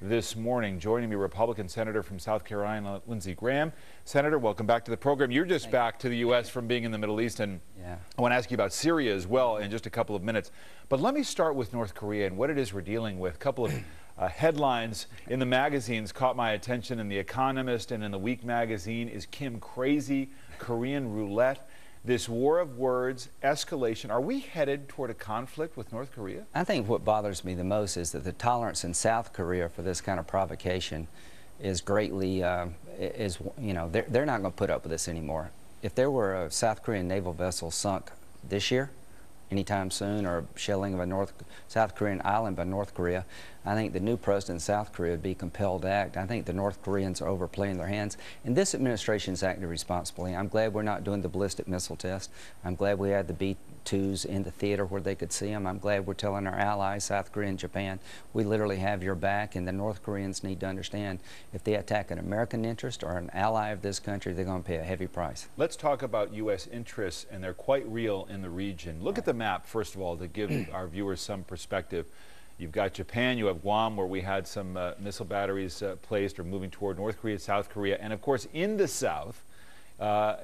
this morning. Joining me, Republican Senator from South Carolina, Lindsey Graham. Senator, welcome back to the program. You're just back to the U.S. from being in the Middle East, and I want to ask you about Syria as well in just a couple of minutes. But let me start with North Korea and what it is we're dealing with. A couple of headlines in the magazines caught my attention. In The Economist and in The Week magazine, is Kim crazy? Korean roulette. This war of words, escalation. Are we headed toward a conflict with North Korea? I think what bothers me the most is that the tolerance in South Korea for this kind of provocation is greatly, they're not going to put up with this anymore. If there were a South Korean naval vessel sunk this year, anytime soon, or shelling of a South Korean island by North Korea, I think the new president of South Korea would be compelled to act. I think the North Koreans are overplaying their hands, and this administration is acting responsibly. I'm glad we're not doing the ballistic missile test. I'm glad we had the B-2s in the theater where they could see them. I'm glad we're telling our allies, South Korea and Japan, we literally have your back, and the North Koreans need to understand if they attack an American interest or an ally of this country, they're going to pay a heavy price. Let's talk about U.S. interests, and they're quite real in the region. Look at the map, first of all, to give our viewers some perspective. You've got Japan, you have Guam, where we had some missile batteries placed or moving toward North Korea, South Korea, and of course in the south,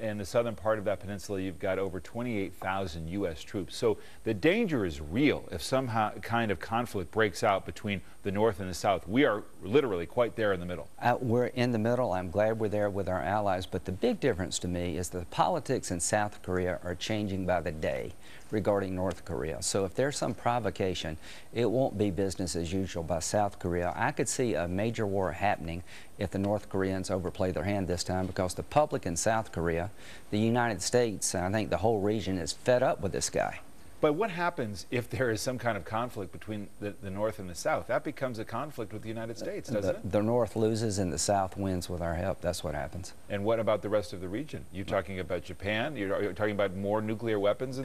in the southern part of that peninsula, you've got over 28,000 U.S. troops. So the danger is real if some kind of conflict breaks out between the north and the south. We are literally quite there in the middle. We're in the middle. I'm glad we're there with our allies, but the big difference to me is that the politics in South Korea are changing by the day regarding North Korea. So if there's some provocation, it won't be business as usual by South Korea. I could see a major war happening if the North Koreans overplay their hand this time, because the public in South Korea, the United States, and I think the whole region is fed up with this guy. But what happens if there is some kind of conflict between the North and the South? That becomes a conflict with the United States, doesn't it? The North loses and the South wins with our help. That's what happens. And what about the rest of the region? You're talking about Japan? You're talking about more nuclear weapons?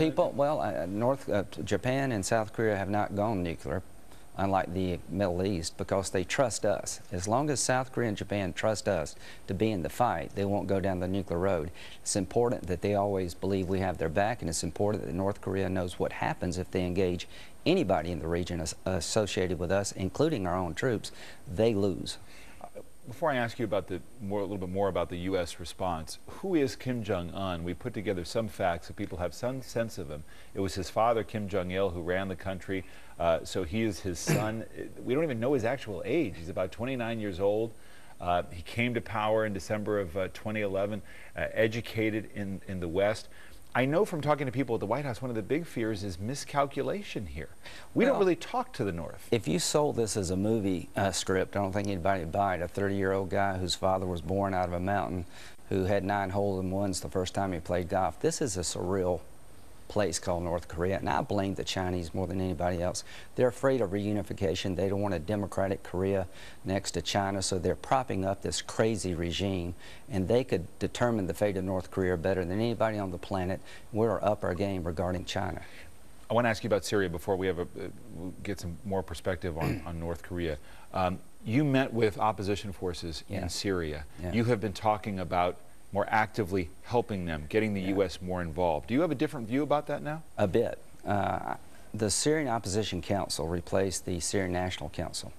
Japan and South Korea have not gone nuclear, unlike the Middle East, because they trust us. As long as South Korea and Japan trust us to be in the fight, they won't go down the nuclear road. It's important that they always believe we have their back, and it's important that North Korea knows what happens if they engage anybody in the region associated with us, including our own troops. They lose. Before I ask you about a little bit more about the U.S. response, who is Kim Jong-un? We put together some facts so people have some sense of him. It was his father, Kim Jong-il, who ran the country. So he is his son. We don't even know his actual age. He's about 29 years old. He came to power in December of 2011, educated in the West. I know from talking to people at the White House, one of the big fears is miscalculation here. We don't really talk to the North. If you sold this as a movie script, I don't think anybody would buy it. A 30-year-old guy whose father was born out of a mountain, who had 9 hole-in-ones the first time he played golf. This is a surreal place called North Korea, and I blame the Chinese more than anybody else. They're afraid of reunification. They don't want a democratic Korea next to China, so they're propping up this crazy regime, and they could determine the fate of North Korea better than anybody on the planet. We're up our game regarding China. I want to ask you about Syria before we have get some more perspective on North Korea. You met with opposition forces in Syria. You have been talking about more actively helping them, getting the U.S. more involved. Do you have a different view about that now? A bit. The Syrian Opposition Council replaced the Syrian National Council.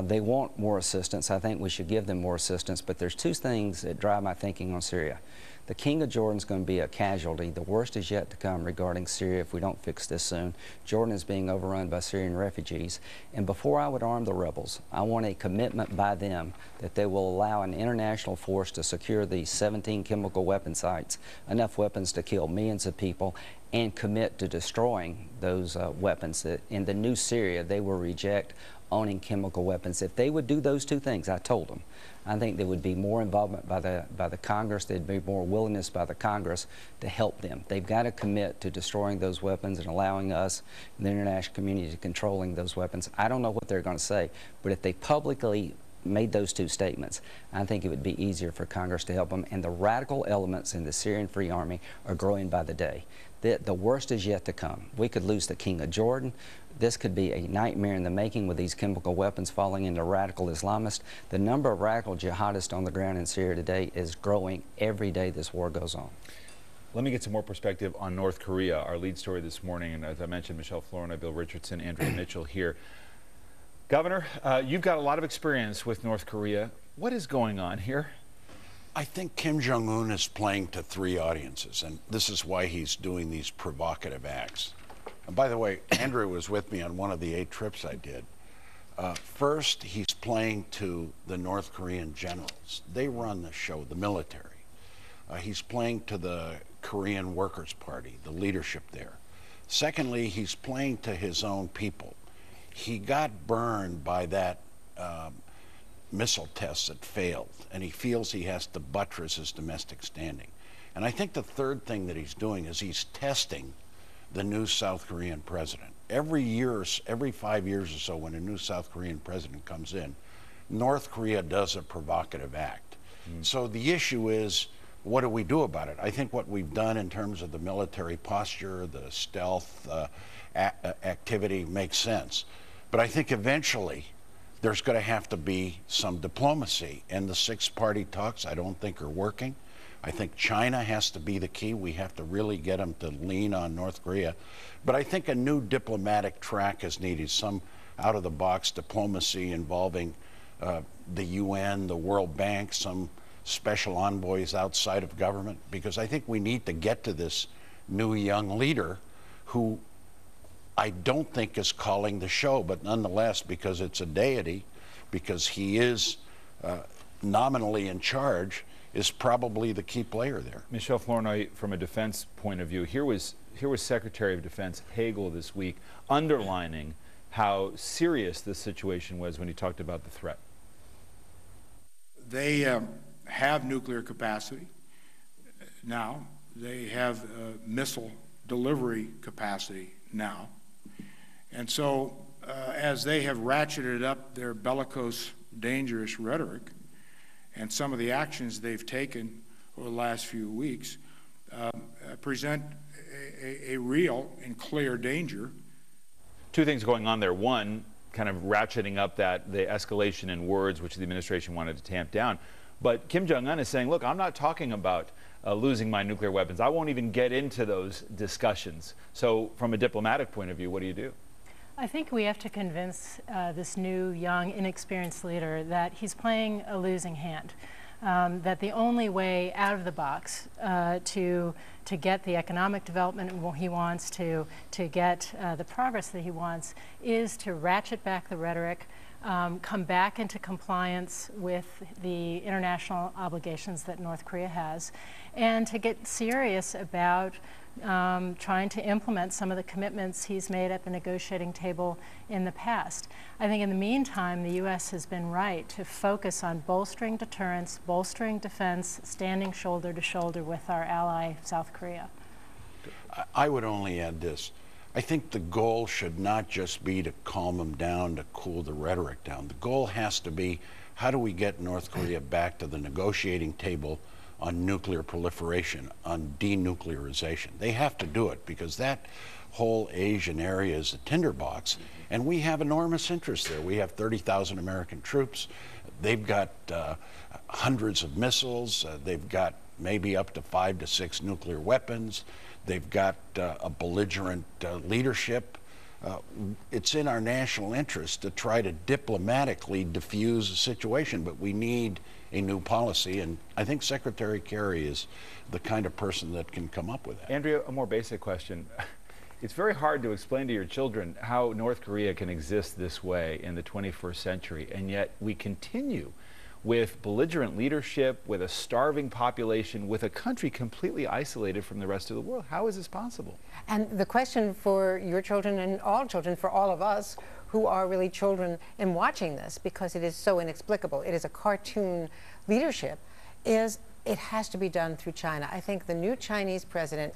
They want more assistance. I think we should give them more assistance, but there's 2 things that drive my thinking on Syria. The King of Jordan is going to be a casualty. The worst is yet to come regarding Syria if we don't fix this soon. Jordan is being overrun by Syrian refugees. And before I would arm the rebels, I want a commitment by them that they will allow an international force to secure the 17 chemical weapon sites, enough weapons to kill millions of people, and commit to destroying those weapons. That in the new Syria, they will reject owning chemical weapons. If they would do those 2 things, I told them, I think there would be more involvement by the Congress. There'd be more willingness by the Congress to help them. They've got to commit to destroying those weapons and allowing us, the international community, to controlling those weapons. I don't know what they're going to say, but if they publicly made those 2 statements, I think it would be easier for Congress to help them. And the radical elements in the Syrian Free Army are growing by the day. The worst is yet to come. We could lose the King of Jordan. This could be a nightmare in the making with these chemical weapons falling into radical Islamists. The number of radical jihadists on the ground in Syria today is growing every day this war goes on. Let me get some more perspective on North Korea, our lead story this morning. And as I mentioned, Michelle Florina, Bill Richardson, Andrea Mitchell here. Governor, you've got a lot of experience with North Korea. What is going on here? I think Kim Jong-un is playing to three audiences, and this is why he's doing these provocative acts. And by the way, Andrew was with me on one of the 8 trips I did. First, he's playing to the North Korean generals. They run the show, the military. He's playing to the Korean Workers' Party, the leadership there. Secondly, he's playing to his own people. He got burned by that missile test that failed, and he feels he has to buttress his domestic standing. And I think the third thing that he's doing is he's testing the new South Korean president. Every 5 years or so, when a new South Korean president comes in, North Korea does a provocative act. So the issue is, what do we do about it? I think what we've done in terms of the military posture, the stealth activity makes sense. But I think eventually there's going to have to be some diplomacy. And the 6-party talks, I don't think, are working. I think China has to be the key. We have to really get them to lean on North Korea. But I think a new diplomatic track is needed, some out-of-the-box diplomacy involving the UN, the World Bank, some special envoys outside of government, because I think we need to get to this new young leader who I don't think is calling the show, but nonetheless, because it's a deity, because he is nominally in charge, is probably the key player there. Michelle Flournoy, from a defense point of view, here was Secretary of Defense Hagel this week underlining how serious this situation was when he talked about the threat. They have nuclear capacity now. They have missile delivery capacity now. And so as they have ratcheted up their bellicose, dangerous rhetoric and some of the actions they've taken over the last few weeks present a real and clear danger. Two things going on there. One, kind of ratcheting up the escalation in words, which the administration wanted to tamp down. But Kim Jong-un is saying, look, I'm not talking about losing my nuclear weapons. I won't even get into those discussions. So from a diplomatic point of view, what do you do? I think we have to convince this new, young, inexperienced leader that he's playing a losing hand, that the only way out of the box to get the economic development he wants, to get the progress that he wants, is to ratchet back the rhetoric, come back into compliance with the international obligations that North Korea has, and to get serious about trying to implement some of the commitments he's made at the negotiating table in the past. I think in the meantime, the U.S. has been right to focus on bolstering deterrence, bolstering defense, standing shoulder to shoulder with our ally, South Korea. I would only add this. I think the goal should not just be to calm them down, to cool the rhetoric down. The goal has to be, how do we get North Korea back to the negotiating table on nuclear proliferation, on denuclearization? They have to do it, because that whole Asian area is a tinderbox, and we have enormous interest there. We have 30,000 American troops. They've got hundreds of missiles. They've got maybe up to 5 to 6 nuclear weapons. They've got a belligerent leadership. It's in our national interest to try to diplomatically diffuse the situation, but we need a new policy, and I think Secretary Kerry is the kind of person that can come up with that. Andrea, a more basic question. It's very hard to explain to your children how North Korea can exist this way in the 21st century, and yet we continue with belligerent leadership, with a starving population, with a country completely isolated from the rest of the world. How is this possible? And the question for your children and all children, for all of us who are really children in watching this, because it is so inexplicable, it is a cartoon leadership, is it has to be done through China. I think the new Chinese president,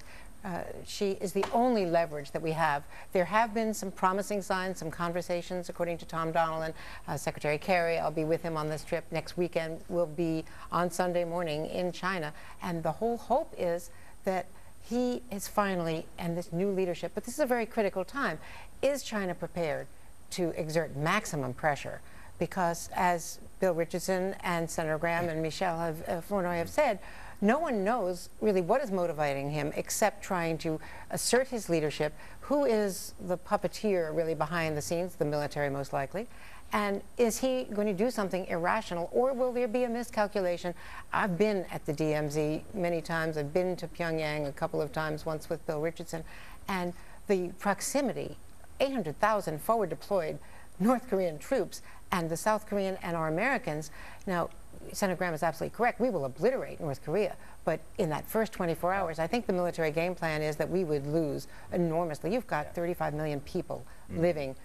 she is the only leverage that we have. There have been some promising signs, some conversations, according to Tom Donilon, Secretary Kerry. I'll be with him on this trip next weekend. We'll be on Sunday morning in China. And the whole hope is that he is finally, and this new leadership, but this is a very critical time, is China prepared to exert maximum pressure? Because as Bill Richardson and Senator Graham and Michelle Flournoy have said, no one knows really what is motivating him except trying to assert his leadership. Who is the puppeteer really behind the scenes? The military, most likely. And is he going to do something irrational, or will there be a miscalculation? I've been at the DMZ many times. I've been to Pyongyang a couple of times, once with Bill Richardson, and the proximity, 800,000 forward deployed North Korean troops, and the South Korean and our Americans. Now, Senator Graham is absolutely correct. We will obliterate North Korea. But in that first 24 hours, I think the military game plan is that we would lose enormously. You've got 35 million people living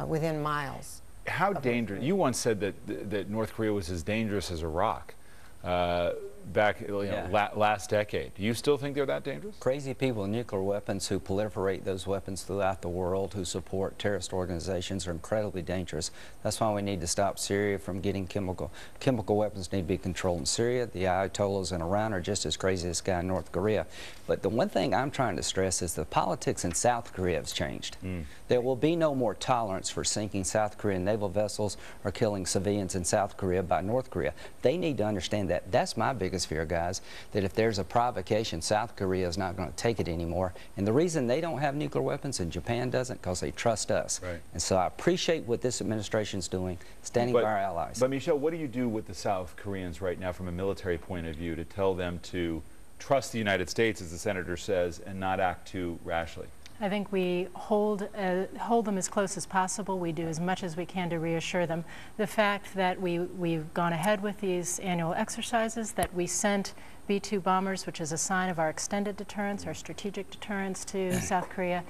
within miles. How dangerous? You once said that North Korea was as dangerous as Iraq back last decade. Do you still think they're that dangerous? Crazy people with nuclear weapons who proliferate those weapons throughout the world, who support terrorist organizations, are incredibly dangerous. That's why we need to stop Syria from getting chemical weapons. Need to be controlled in Syria. The Ayatollahs in Iran are just as crazy as this guy in North Korea. But the one thing I'm trying to stress is the politics in South Korea has changed. There will be no more tolerance for sinking South Korean naval vessels or killing civilians in South Korea by North Korea. They need to understand that. That's my biggest fear, guys, that if there's a provocation, South Korea is not going to take it anymore. And the reason they don't have nuclear weapons and Japan doesn't, because they trust us. Right. And so I appreciate what this administration is doing, standing by our allies. But Michelle, what do you do with the South Koreans right now from a military point of view to tell them to trust the United States, as the senator says, and not act too rashly? I think we hold them as close as possible. We do as much as we can to reassure them. The fact that we've gone ahead with these annual exercises, that we sent B-2 bombers, which is a sign of our extended deterrence, our strategic deterrence to South Korea,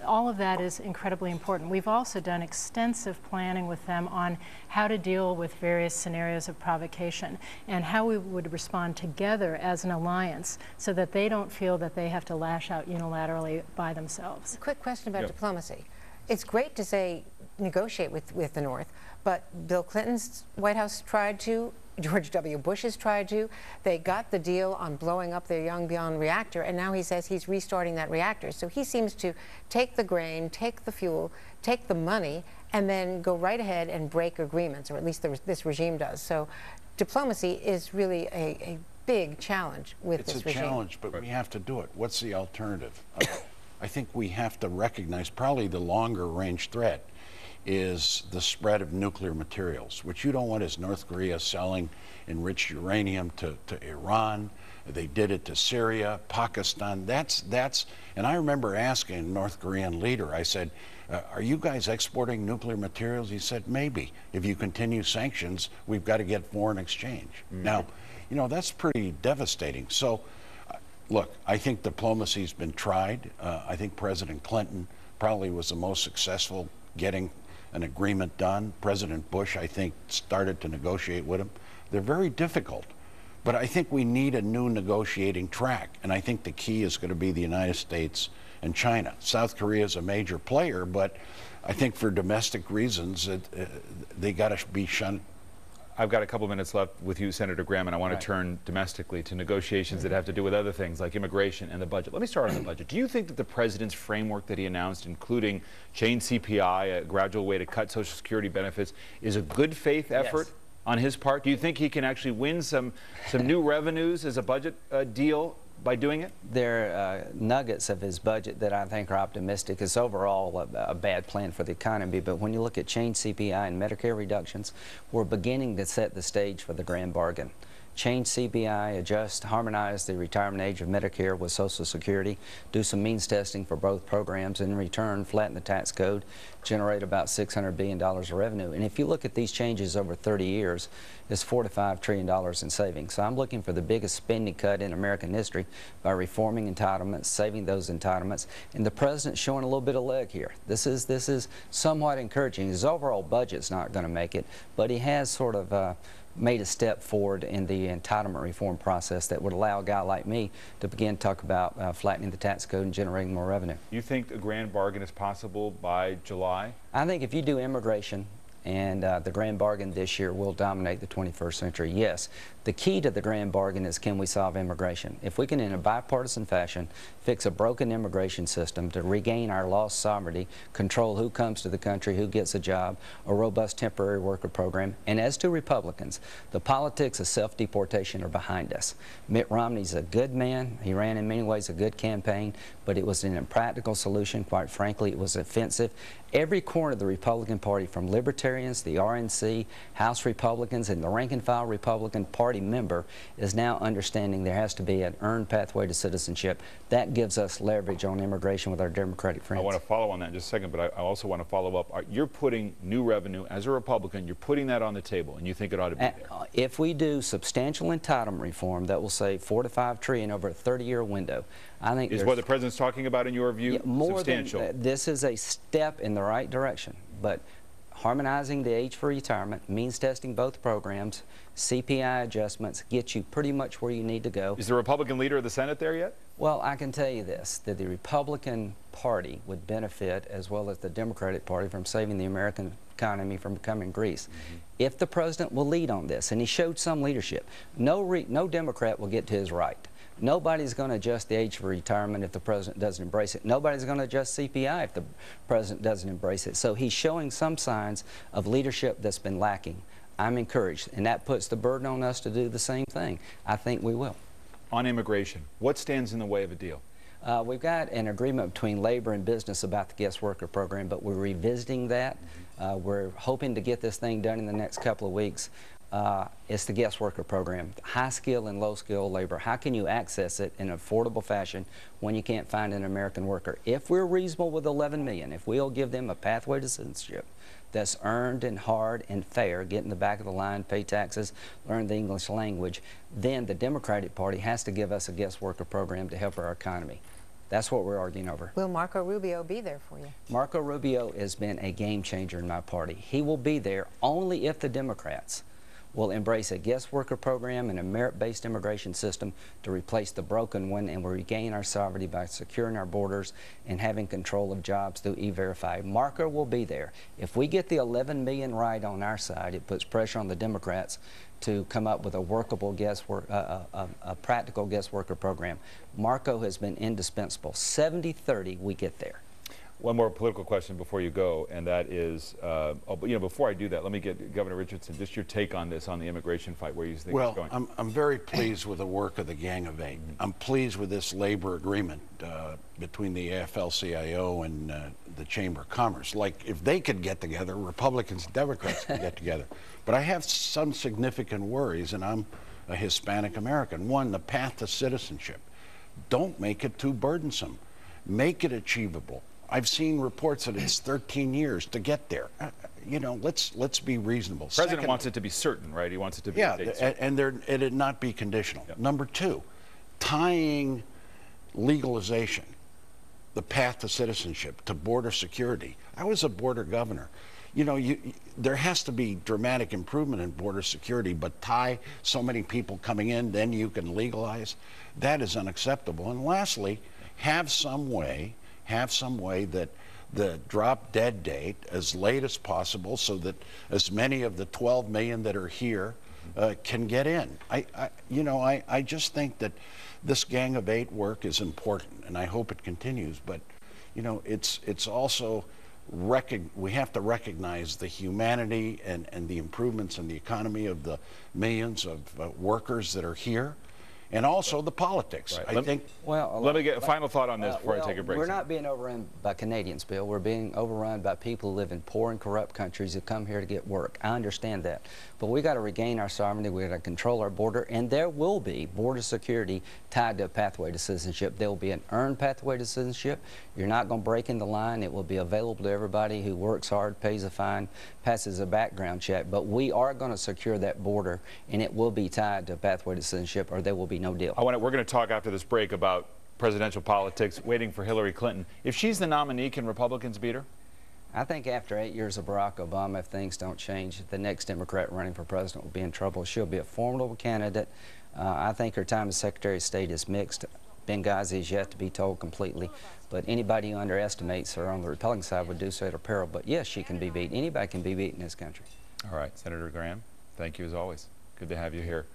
all of that is incredibly important. We've also done extensive planning with them on how to deal with various scenarios of provocation and how we would respond together as an alliance so that they don't feel that they have to lash out unilaterally by themselves. A quick question about diplomacy. It's great to say negotiate with the North, but Bill Clinton's White House tried to, George W. Bush has tried to. They got the deal on blowing up their Yongbyon reactor, and now he says he's restarting that reactor. So he seems to take the grain, take the fuel, take the money, and then go right ahead and break agreements, or at least this regime does. So diplomacy is really a big challenge with this regime. It's a challenge, but we have to do it. What's the alternative? I think we have to recognize probably the longer range threat is the spread of nuclear materials. What you don't want is North Korea selling enriched uranium to Iran. They did it to Syria, Pakistan. And I remember asking a North Korean leader, I said, are you guys exporting nuclear materials? He said, maybe. If you continue sanctions, we've got to get foreign exchange. Now, you know, that's pretty devastating. So, look, I think diplomacy's been tried. I think President Clinton probably was the most successful getting an agreement done. President Bush, I think, started to negotiate with him. They're very difficult, but I think we need a new negotiating track, and I think the key is going to be the United States and China. South Korea is a major player, but I think for domestic reasons, they got to be shunned. I've got a couple minutes left with you, Senator Graham, and I want to turn domestically to negotiations that have to do with other things like immigration and the budget. Let me start on the budget. Do you think that the president's framework that he announced, including change CPI, a gradual way to cut Social Security benefits, is a good faith effort on his part? Do you think he can actually win some new revenues as a budget deal by doing it? There are nuggets of his budget that I think are optimistic. It's overall a bad plan for the economy, but when you look at change CPI and Medicare reductions, we're beginning to set the stage for the grand bargain. Change CPI, adjust, harmonize the retirement age of Medicare with Social Security, do some means testing for both programs, and in return flatten the tax code, generate about $600 billion of revenue. And if you look at these changes over 30 years, it's $4 to $5 trillion in savings. So I'm looking for the biggest spending cut in American history by reforming entitlements, saving those entitlements, and the president's showing a little bit of leg here. This is somewhat encouraging. His overall budget's not going to make it, but he has sort of made a step forward in the entitlement reform process that would allow a guy like me to begin to talk about flattening the tax code and generating more revenue. You think a grand bargain is possible by July? I think if you do immigration, and the grand bargain this year will dominate the 21st century. Yes, the key to the grand bargain is, can we solve immigration? If we can, in a bipartisan fashion, fix a broken immigration system to regain our lost sovereignty, control who comes to the country, who gets a job, a robust temporary worker program, and as to Republicans, the politics of self-deportation are behind us. Mitt Romney's a good man. He ran in many ways a good campaign, but it was an impractical solution. Quite frankly, it was offensive. Every corner of the Republican Party, from libertarian Libertarians, the RNC, House Republicans, and the rank-and-file Republican Party member is now understanding there has to be an earned pathway to citizenship. That gives us leverage on immigration with our Democratic friends. I want to follow on that in just a second, but I also want to follow up. You're putting new revenue, as a Republican, you're putting that on the table, and you think it ought to be there. If we do substantial entitlement reform, that will save $4 to $5 trillion over a 30-year window. I think is what the president's talking about in your view? Yeah, more substantial. This is a step in the right direction, but harmonizing the age for retirement, means testing both programs, CPI adjustments get you pretty much where you need to go. Is the Republican leader of the Senate there yet? Well, I can tell you this, that the Republican Party would benefit, as well as the Democratic Party, from saving the American economy from becoming Greece. If the president will lead on this, and he showed some leadership, no Democrat will get to his right. Nobody's going to adjust the age for retirement if the president doesn't embrace it. Nobody's going to adjust CPI if the president doesn't embrace it. So he's showing some signs of leadership that's been lacking. I'm encouraged, and that puts the burden on us to do the same thing. I think we will. On immigration, what stands in the way of a deal? We've got an agreement between labor and business about the guest worker program, but we're revisiting that. We're hoping to get this thing done in the next couple of weeks. It's the guest worker program, high skill and low skill labor. How can you access it in an affordable fashion when you can't find an American worker? If we're reasonable with 11 million, if we'll give them a pathway to citizenship that's earned and hard and fair, get in the back of the line, pay taxes, learn the English language, then the Democratic Party has to give us a guest worker program to help our economy. That's what we're arguing over. Will Marco Rubio be there for you? Marco Rubio has been a game changer in my party. He will be there only if the Democrats will embrace a guest worker program and a merit-based immigration system to replace the broken one, and will regain our sovereignty by securing our borders and having control of jobs through E-Verify. Marco will be there. If we get the 11 million right on our side, it puts pressure on the Democrats to come up with a workable a practical guest worker program. Marco has been indispensable. 70-30, we get there. One more political question before you go, and that is, before I do that, let me get Governor Richardson, just your take on this, on the immigration fight, where you think it's going. Well, I'm very pleased with the work of the Gang of Eight. I'm pleased with this labor agreement between the AFL-CIO and the Chamber of Commerce. Like, if they could get together, Republicans and Democrats could get together. But I have some significant worries, and I'm a Hispanic American. One, the path to citizenship. Don't make it too burdensome. Make it achievable. I've seen reports that it's 13 years to get there. Let's be reasonable. The president wants it to be certain, right? He wants it to be and it not be conditional. Yep. Number two, tying legalization, the path to citizenship, to border security. I was a border governor. There has to be dramatic improvement in border security, but tie so many people coming in, then you can legalize. That is unacceptable. And lastly, have some way that the drop dead date as late as possible, so that as many of the 12 million that are here can get in. I just think that this Gang of Eight work is important, and I hope it continues. But it's also we have to recognize the humanity and the improvements in the economy of the millions of workers that are here. And also the politics. Right. I think. Well, let me get a final thought on this before I take a break. We're not being overrun by Canadians, Bill. We're being overrun by people who live in poor and corrupt countries who come here to get work. I understand that. But we got to regain our sovereignty. We got to control our border, and there will be border security tied to a pathway to citizenship. There will be an earned pathway to citizenship. You're not going to break in the line. It will be available to everybody who works hard, pays a fine, passes a background check. But we are going to secure that border, and it will be tied to a pathway to citizenship, or there will be no deal. We're going to talk after this break about presidential politics, waiting for Hillary Clinton. If she's the nominee, can Republicans beat her? I think after 8 years of Barack Obama, if things don't change, the next Democrat running for president will be in trouble. She'll be a formidable candidate. I think her time as Secretary of State is mixed. Benghazi is yet to be told completely. But anybody who underestimates her on the Republican side would do so at her peril. But yes, she can be beat. Anybody can be beat in this country. All right, Senator Graham, thank you as always. Good to have you here.